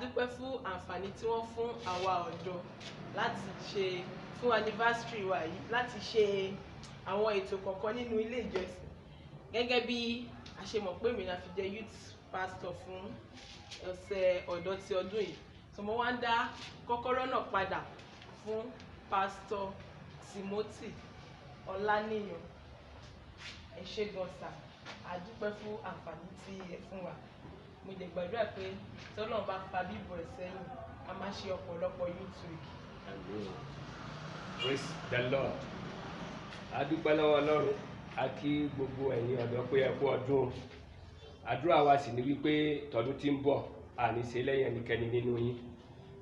dúpẹ́ fún àǹfààní tí wọ́n fún àwa ọ̀dọ́ láti ṣe fún anniversary wa yìí láti ṣe àwọn ètò kọ̀ọ̀kan nínú ilé ìjọsìn gẹ́gẹ́ bí a ṣe mọ̀ pé mi la fi jẹ́ youth pastor fún ọ̀sẹ̀ ọ̀dọ́ ti ọdún yìí so mo wá ń dá kọ́kọ́rọ́ náà padà fún pastor Timothy Ọláníyàn. Ẹ ṣé gan sà, a dúpẹ́ fún àǹfààní tí ẹ fún wa. Mo dẹ̀ gbàdúrà pé tọ́lọ́run bá fa bíbọ̀ ẹ̀ sẹ́yìn a máa ṣe ọ̀pọ̀lọpọ̀ youth week. Praise the Lord. A dúpẹ́ lọ́wọ́ Ọlọ́run, a kí gbogbo ẹ̀yin ọ̀dọ́ pé ẹ kú ọdún. Àdúrà wa sì ni wípé tọdún tí ń bọ̀ àní ṣe lẹ́yìn ẹnikẹ́ni nínú yín.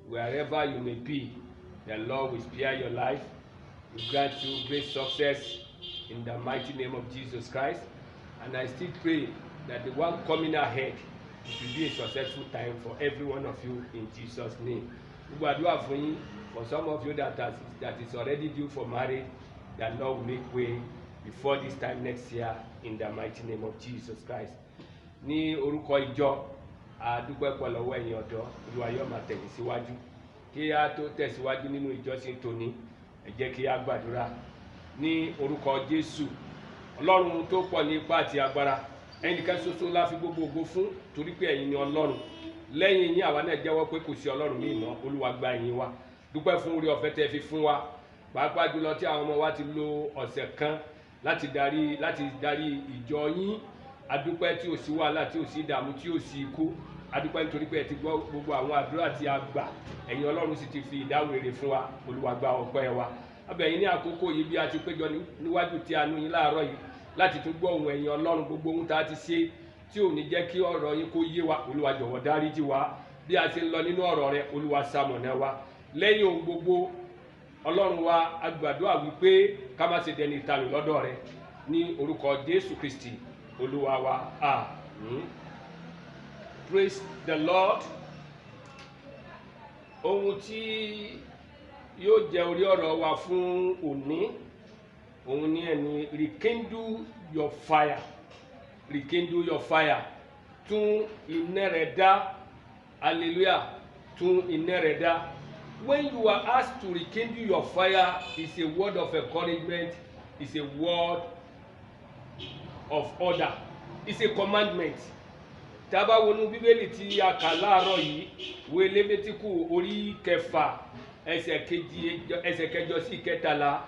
Wherever you may be, the Lord will spare your life. We grant you great success in the mighty name of Jesus Christ. And I still pray that the one coming ahead, it will be a successful time for every one of you in Jesus' name. For some of you that is already due for marriage, the Lord will make way before this time next year in the mighty name of Jesus Christ. Ní orúkọ ìjọ, a dúpẹ́ pọ̀ lọ́wọ́ ẹ̀yin ọ̀dọ́, Olúwa yóò máa tẹ̀lé síwájú. Kí a tó tẹ̀síwájú nínú ìjọsìn tòní, ẹ jẹ́ kí a gbàdúrà. Ní orúkọ Jésù, Ọlọ́run tó pọ̀ ní ipá àti agbára, ẹnìkan ṣoṣo la fi gbogbo ògo fún torí pé ẹ̀yin ni Ọlọ́run. Lẹ́yìn yín àwa náà jẹ́wọ́ pé kò sí Ọlọ́run míì mọ́, Olúwa gba ìyìn wa. Dúpẹ́ fún oore ọ̀fẹ́ tẹ́ fi fún wa. Pàápàá jùlọ tí àwọn ọmọ wa ti lo ọ̀sẹ̀ kan láti darí ìjọ yín. Adúpẹ́ tí ò sí wàhálà, tí ò sí ìdààmú, tí ò sí ikú. Adúpẹ́ nítorí pé ẹ ti gbọ́ gbogbo àwọn àdúrà tí a gbà. Ẹ̀yin Ọlọ́run sì ti fi ìdáhùn rere fún wa. Olúwa gba ọpẹ́ wa. Abẹ̀yìn ní àkókò yìí bí a ti péjọ níwájú tí a nú yín láàárọ̀ yìí láti tún gbọ́ ohùn ẹ̀yin Ọlọ́run gbogbo ohun tá a ti ṣe tí ò ní jẹ́ kí ọ̀rọ̀ yín kó yé wa. Olúwa jọ̀wọ́ dáríjì wa bí a ṣe ń lọ nínú ọ̀rọ̀ rẹ. Olúwa ṣamọ̀nà wa. Lẹ́yìn ohun gbogbo Ọlọ́run wa a gbàdúrà wípé ká má ṣe dẹni ìtanù lọ́dọ̀ rẹ ní orúkọ Jésù Kristi Olúwa wa. Àmín. Praise the Lord. Ohun tí yóò jẹ́ orí ọ̀rọ̀ wa fún òní òun ni ẹni rekindle your fire. Rekindle your fire. Tún iná rẹ dá. Hallelujah. Tún iná rẹ dá. When you are asked to rekindle your fire, it's a word of encouragement, it's a word of order, it's a commandment. Tá bá wọnú Bíbélì tí a kà láàárọ̀ yìí, ìwé Lévítíkù orí 6 ẹsẹ̀ kẹjọ sí 13.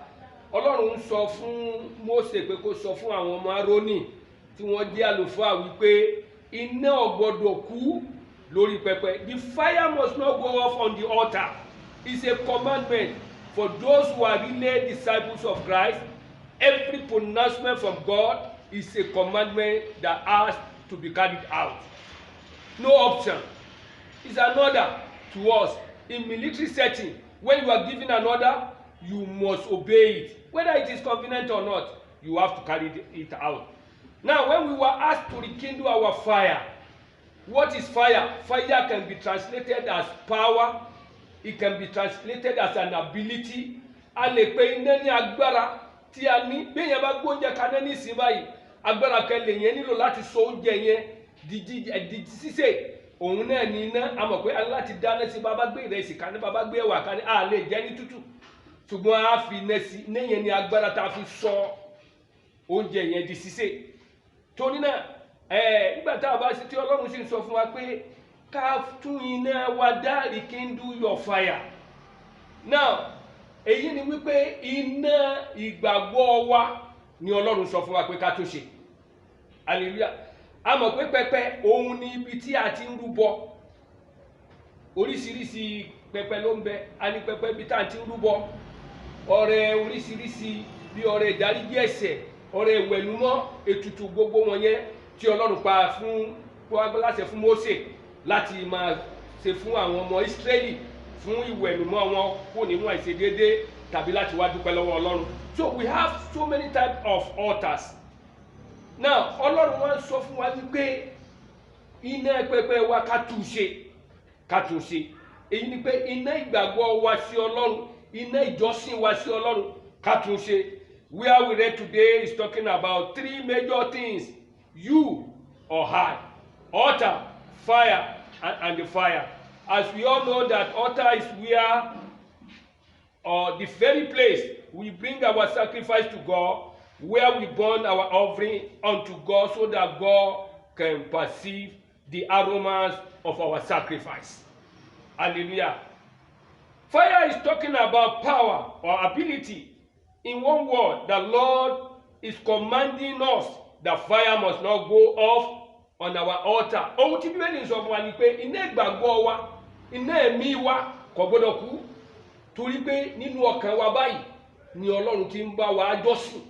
Ọlọ́run sọ fún Mósè pé kó sọ fún àwọn ọmọ Árónì tí wọ́n jẹ́ àlùfáà wípé iná ò gbọdọ̀ kú lórí pẹpẹ. The fire must not go off on the altar. It's a commandment for those who are really disciples of Christ. Every pronouncement from God is a commandment that has to be carried out. No option. It's an order to us. In military setting, when you are given an order, you must obey it. Whether it is convenient or not, you have to carry it out. Now, when we were asked to rekindle our fire, what is fire? Fire can be translated as power. It can be translated as an ability. A lè pè iná ní agbára tí a ní. Bí èèyàn bá gbóúnjẹ kaná ní ìsìn báyìí, agbára kan lèèyàn nílò láti sọ oúnjẹ yẹn di sísè. Òun náà ní iná. A mọ̀ pé láti dáná sí bàbá gbé ìrẹsì kaná, bàbá gbé ẹ̀wà kaná, a lè jẹ ní tútù. Ṣùgbọ́n a fi iná sí, iná yẹn ní agbára tá a fi sọ oúnjẹ yẹn di sísè. Torí náà, nígbà tá a bá sí tí Ọlọ́run sì ń sọ fún wa pé ká tún iná wa dá, rekindle your fire. Now, èyí ni wípé iná ìgbàgbọ́ wa ni Ọlọ́run sọ fún wa pé ká tún ṣe. Hallelujah. A mọ̀ pé pẹpẹ òun ni ibi tí a ti ń rúbọ. Oríṣiríṣi pẹpẹ ló ń bẹ. A ní pẹpẹ ibi tá a ti ń rúbọ. Ọrẹ oríṣiríṣi bí ọrẹ ìdáríjì ẹ̀ṣẹ̀, ọrẹ ìwẹ̀nùmọ́, ètùtù gbogbo wọn yẹn tí Ọlọ́run pa láṣẹ fún Mósè láti máa ṣe fún àwọn ọmọ Ísírẹ́lì fún ìwẹ̀nùmọ́ wọn kó nínú àìṣedéédé tàbí láti wá dúpẹ́ lọ́wọ́ Ọlọ́run. So we have so many types of altars. Now, Ọlọ́run wá sọ fún wa wípé iná pẹpẹ wa ká tún ṣe. Èyí ni pé iná ìgbàgbọ́ wa sí Ọlọ́run, iná ìjọsìn wa sí Ọlọ́run ká tún ṣe. Where we read today is talking about 3 major things. You or I. Altar, fire, and the fire. as we all know that altar is where, or the very place we bring our sacrifice to God, where we burn our offering unto God so that God can perceive the aromas of our sacrifice. Hallelujah. Fire is talking about power or ability. In one word, the Lord is commanding us that fire must not go off on our altar. Ohun tí Bíbélì sọ fún wa ni pé iná ìgbàgbọ́ wa, iná ẹ̀mí wa kò gbọdọ̀ kú. Torí pé nínú ọkàn wa báyìí ni Ọlọ́run ti ń bá wa jọ́sìn.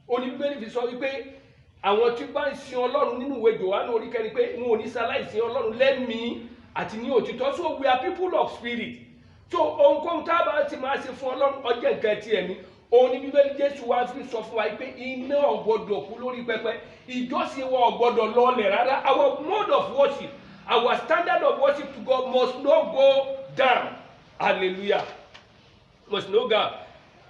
Ó ní Bíbélì fi sọ wípé àwọn tí bá ń sin Ọlọ́run nínú ìwé Jòhánù orí kẹrin pé wọn ò ní ṣaláìsìn Ọlọ́run lẹ́mìí àti ní òtítọ́. So we are people of spirit. So ohunkóhun tá a bá ti máa ṣe fún Ọlọ́run ọjọ́ nǹkan ti ẹ̀mí. Òun ni Bíbélì Jésù wá fi sọ fún wa pé iná ò gbọdọ̀ kú lórí pẹpẹ, ìjọsìn wa ò gbọdọ̀ lọlẹ̀ rárá. Our mode of worship, our standard of worship to God must not go down. Hallelujah. Must not go down.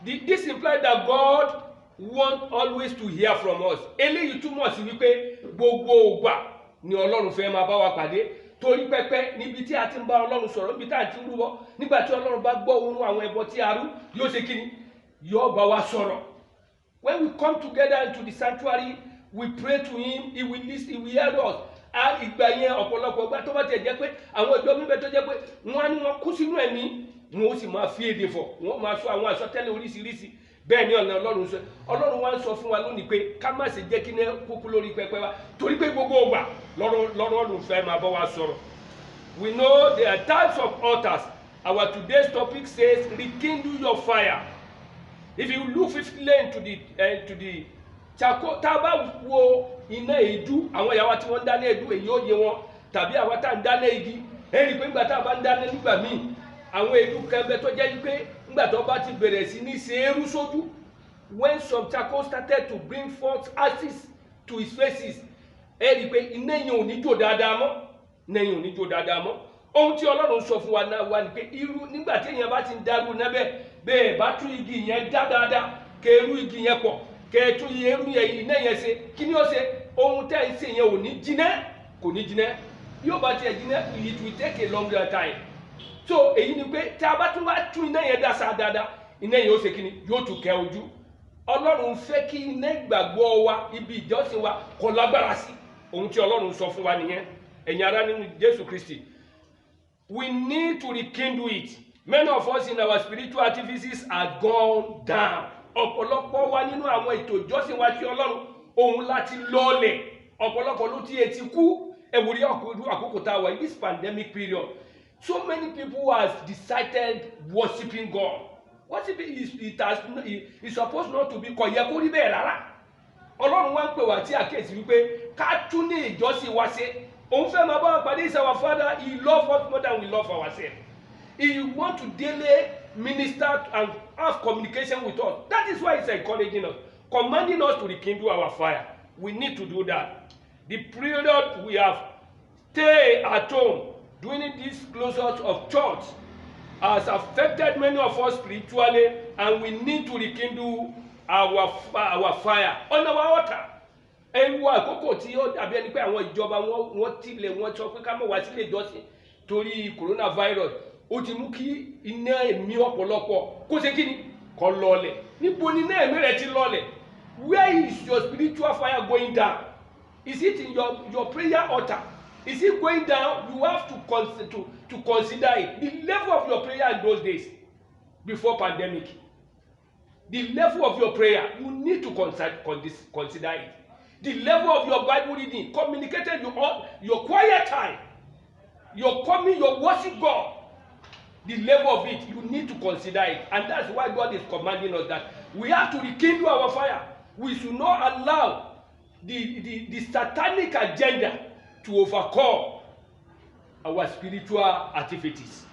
This implies that God wants always to hear from us. Eléyìí túmọ̀ sí wípé gbogbo ògbà ni Ọlọ́run fẹ́ máa bá wa pàdé. Torí pẹpẹ níbi tí a ti ń bá Ọlọ́run sọ̀rọ̀, níbi tí a ti ń rúbọ, nígbà tí Ọlọ́run bá gbọ́ ohùn àwọn ẹbọ tí a rú, yóò ṣe kíni? Yóò bá wa sọ̀rọ̀. When we come together into the sanctuary, we pray to him, he will listen, he will hear us. Ìgbà yẹn ọ̀pọ̀lọpọ̀ ìgbà tó bá tiẹ̀ jẹ́ pé àwọn ìjọ mímẹ́ tó jẹ́ pé wọ́n á ní wọ́n kú sínú ẹ̀mí, wọ́n ó sì máa fi èdè fọ̀, wọ́n máa sọ àwọn àsọtẹ́lẹ̀ oríṣiríṣi. Bẹ́ẹ̀ ni ọ̀nà Ọlọ́run sọ. Ọlọ́run wá ń sọ fún wa lónìí pé ká má ṣe jẹ́ kí iná kúkú lórí pẹpẹ wa, torí pé gbogbo ìgbà lọ́rùn fẹ́ máa bá wa sọ̀rọ̀. We know there are types of altars. Our today's topic says, rekindle your fire. If you look fifthly into the charcoal, tá a bá wo iná èédú, àwọn ìyàwó tí wọ́n ń dáná èédú èyí ó yé wọn, tàbí àwọn tá ń dáná igi, ẹ̀rí pé nígbà tá a bá ń dáná nígbà míì, àwọn èédú kẹfẹ tó jẹ́ pé nígbà tó bá ti bẹ̀rẹ̀ sí ní ṣe eérú sójú, when some charcoal started to bring forth ashes to his faces, ẹ̀rí pé iná yẹn ò ní jó dáadáa mọ́, iná yẹn ò ní jó dáadáa mọ́. Ohun tí Ọlọ́run sọ fún wa náà wá ni pé irú nígbà tí èèyàn bá ti ń dárú nábẹ́, bẹ́ẹ̀ bá tún igi yẹn dá dáadáa, kẹrú igi yẹn pọ̀, kẹtù irú yẹn iná yẹn ṣe, kí ni ó ṣe? Ohun tẹ́ ń ṣe yẹn ò ní jiná, kò ní jiná. Yóò bá tiẹ̀ jiná, it will take a longer time. So èyí ni pé tí a bá tún wá tún iná yẹn dá sáà dáadáa, iná yẹn ó ṣe kí ni? Yóò tún kẹ ojú. Ọlọ́run fẹ́ kí iná ìgbàgbọ́ wa, ibi ìjọsìn wa kó lágbára sí. Ohun tí Ọlọ́run sọ fún wa nìyẹn. Ẹ̀yin ará nínú Jésù Kristi. We need to rekindle it. Many of us in our spiritual activities are gone down. Ọ̀pọ̀lọpọ̀ wa nínú àwọn ètò ìjọsìn wa tí Ọlọ́run ohun láti lọ́ọ̀lẹ̀. Ọ̀pọ̀lọpọ̀ ló ti etí kú. Ẹ̀wòrí àkókò tá a wà in this pandemic period. So many people has decided worshiping God. Worshiping is supposed not to be kò yẹ kó rí bẹ́ẹ̀ rárá. Ọlọ́run wá ń pè wá tí àkíyèsí wípé ká tún ní ìjọsìn wa ṣe. Òun fẹ́ máa bá wa pàdé is our Father. He loves us more than we love ourselves. He wants to daily minister and have communication with us. That is why he's encouraging us, commanding us to rekindle our fire. We need to do that. The period we have stayed at home during this closure of church has affected many of us spiritually, and we need to rekindle our fire on our altar. Ewu àkókò tí ó dàbí ẹni pé àwọn ìjọba wọ́n tilẹ̀ wọ́n sọ pé ká má wá sílé ìjọsìn torí coronavirus, ó ti mú kí iná ẹ̀mí ọ̀pọ̀lọpọ̀ kó ṣe kí ni kó lọlẹ̀. Níbo ni iná ẹ̀mí rẹ̀ ti lọlẹ̀? Where is your spiritual fire going down? Is it in your prayer altar? Is it going down? You have to consider it. The level of your prayer in those days before pandemic, the level of your prayer, you need to consider it. The level of your Bible reading, communicated your quiet time, your worship God, the level of it, you need to consider it. And that's why God is commanding us that we have to rekindle our fire. We should not allow the satanic agenda to overcome our spiritual activities.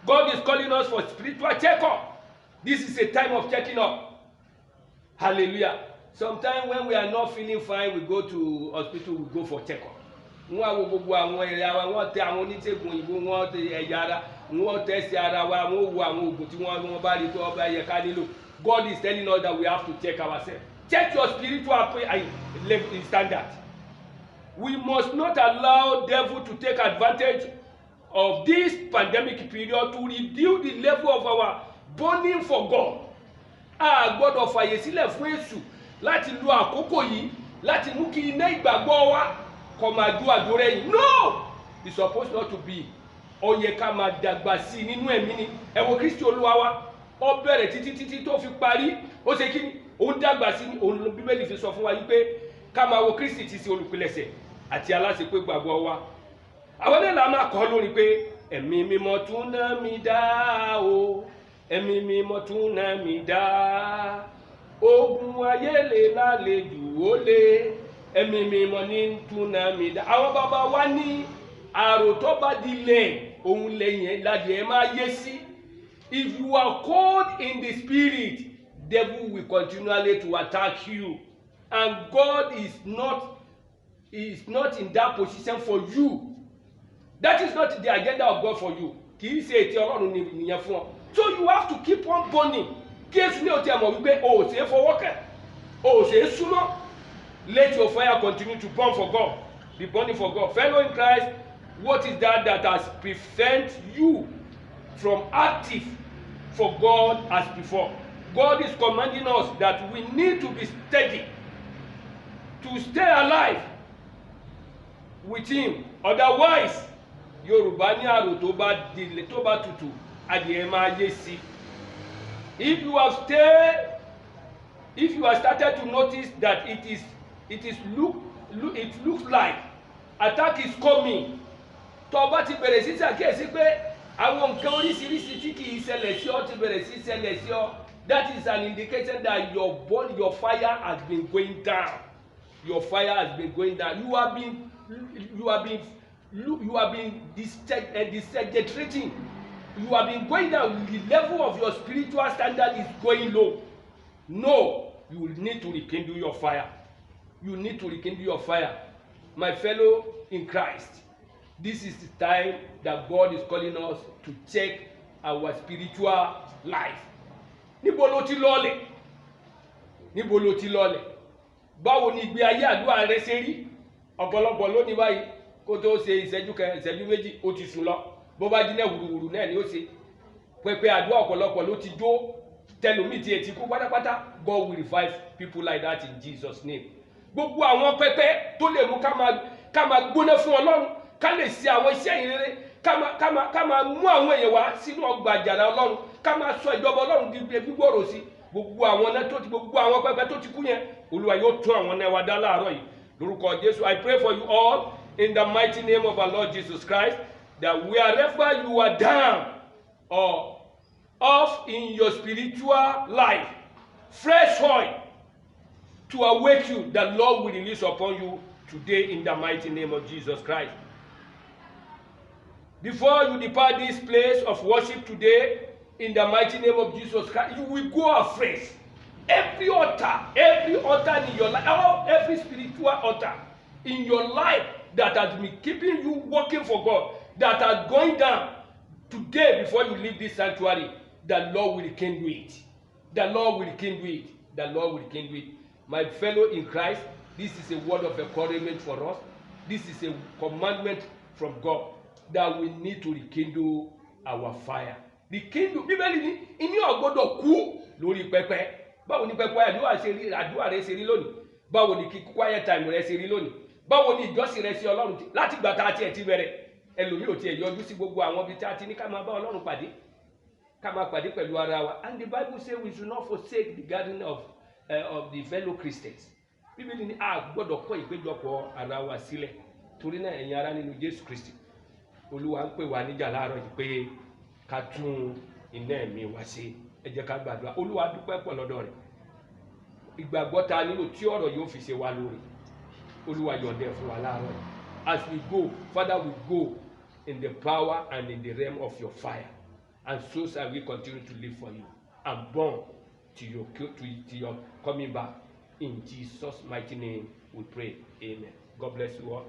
God is calling us for spiritual checkup. This is a time of checking up. Hallelujah. Sometimes when we are not feeling fine, we go to hospital, we go for checkup. Wọ́n wo gbogbo àwọn ẹ̀yà wa, wọ́n tẹ àwọn oníṣègùn òyìnbó, wọ́n tẹ ẹ̀yà ara, wọ́n tẹ̀sí ara wa, wọ́n wo àwọn oògùn tí wọ́n bá rí tó ọba yẹ ká nílò. God is telling us that we have to check ourselves. Check your spiritual standard. We must not allow devil to take advantage of this pandemic period to reduce the level of our burning for God. A gbọ́dọ̀ fàyè sílẹ̀ fún Èṣù láti lo àkókò yìí láti mú kí iná ìgbàgbọ́ wa kó máa jó àdúrẹ́yìn. No, it's supposed not to be. Ó yẹ ká máa dàgbà sí nínú ẹ̀mí ni. Ẹ wo Kristi Olúwa wa, ó bẹ̀rẹ̀ títí tó fi parí. Ó ṣe kí ni? Ó ń dàgbà sí ni. Òun Bíbélì fi sọ fún wa yìí pé ká máa wo Kristi tí ṣe olùpilẹ̀ṣẹ̀ àti aláṣepé gbàgbọ́ wa. Àwọn náà la máa kọ́ lórí pé ẹ̀mí mímọ́ tún ná mi dá o, ẹ̀mí mímọ́ tún ná mi dá, ogun ayé lè lálejò ó lé, ẹ̀mí mímọ́ ní tún ná mi dá. Àwọn bàbá wa ní àrò tó bá dilẹ̀ òun lẹ́yìn ládìẹ máa yé sí. If you are cold in the spirit, devil will continually to attack you, and God is not in that position for you. That is not the agenda of God for you. Kì í ṣe ètò Ọlọ́run nìyẹn fún ọ. So you have to keep on burning. Kí Èṣù ní òtí ẹ̀mọ̀ wípé o ò ṣe é fọwọ́ kàn, o ò ṣe é súnmọ́. Let your fire continue to burn for God. Be burning for God. Fellow in Christ, what is that has prevent you from active for God as before? God is commanding us that we need to be steady, to stay alive with Him. Otherwise, Yorùbá ní àrò tó bá tutù adìẹ máa yé sí. If you have started to notice that it looks like attack is coming, tó bá ti bẹ̀rẹ̀ sí ṣàkíyèsí pé àwọn nǹkan oríṣiríṣi tí kì í ṣẹlẹ̀ sí ọ ti bẹ̀rẹ̀ sí ṣẹlẹ̀ sí ọ, that is an indication that your fire has been going down. Your fire has been going down. You have been deteriorating. You have been going down. The level of your spiritual standard is going low. No, you need to rekindle your fire. You need to rekindle your fire. My fellow in Christ, this is the time that God is calling us to check our spiritual life. Níbo ló ti lọ́lẹ̀? Níbo ló ti lọ́lẹ̀? Báwo ni ìgbé ayé àdúrà rẹ ṣe rí? Ọ̀pọ̀lọpọ̀ lónìí báyìí kó tó ṣe ìṣẹ́jú kan ìṣẹ́jú méjì ó ti sùn lọ. Bó bá dínà wùrùwùrù náà ni ó ṣe. Pẹpẹ àdúrà ọ̀pọ̀lọpọ̀ ló ti jó. Tẹlòmíì tí etí kú pátápátá. God will revive people like that in Jesus' name. Gbogbo àwọn pẹpẹ tó lè mú ká máa gbóná fún Ọlọ́run, ká lè ṣe àwọn iṣẹ́ ìrere, ká máa mú àwọn èèyàn wá sínú ọgbà àjàrà Ọlọ́run, ká máa sọ ìjọba Ọlọ́run di gbígbòòrò sí. Gbogbo àwọn pẹpẹ tó ti kú yẹn, Olúwa yóò tún àwọn náà wá dá láàárọ̀ yìí. Lórúkọ Jésù, I pray for you all in the mighty name of our Lord Jesus Christ, that wherever you are down or off in your spiritual life, fresh oil to awake you, the Lord will release upon you today in the mighty name of Jesus Christ. Before you depart this place of worship today, in the mighty name of Jesus Christ, you will go afresh. Every altar in your life, every spiritual altar in your life that has been keeping you working for God, that are going down, today before you leave this sanctuary, the Lord will rekindle it. The Lord will rekindle it. The Lord will rekindle it. My fellow in Christ, this is a word of encouragement for us. This is a commandment from God that we need to rekindle our fire. Rekindle. Bíbélì ní ìní ò gbọdọ̀ kú lórí pẹpẹ. Báwo ni pẹpẹ àdúrà rẹ ṣe rí lónìí? Báwo ni quiet time rẹ ṣe rí lónìí? Báwo ni ìjọsìn rẹ sí Ọlọ́run láti ìgbà tá a tiẹ̀ ti bẹ̀rẹ̀? Ẹlòmíì ò tiẹ̀ yọjú sí gbogbo àwọn ibi tí a ti ní ká máa bá Ọlọ́run pàdé. Ká máa pàdé pẹ̀lú ara wa. And the Bible says we should not forsake the gathering of the fellow Christians. Bíbélì ní a gbọ́dọ̀ kọ̀ ìpéjọpọ̀ ara wa sílẹ̀. Torí náà ẹ̀yin ará nínú Jésù Kristi. Olúwa ń pè wá níjà láàárọ̀ yìí pé ká tún iná ẹ̀mí wa ṣe. Ẹ jẹ́ ká gbàdúrà. Olúwa dúpẹ́ pọ̀ lọ́dọ̀ rẹ̀. Ìgbàgbọ́ ta nílò tí ọ̀rọ̀ yóò fi ṣe wá lórí. Olúwa yọ̀ǹda fún wa láàárọ̀ yìí. As we go, Father, we go in the power and in the realm of your fire. And so shall we continue to live for you and burn to your coming back. In Jesus' mighty name we pray. Amen. God bless you all.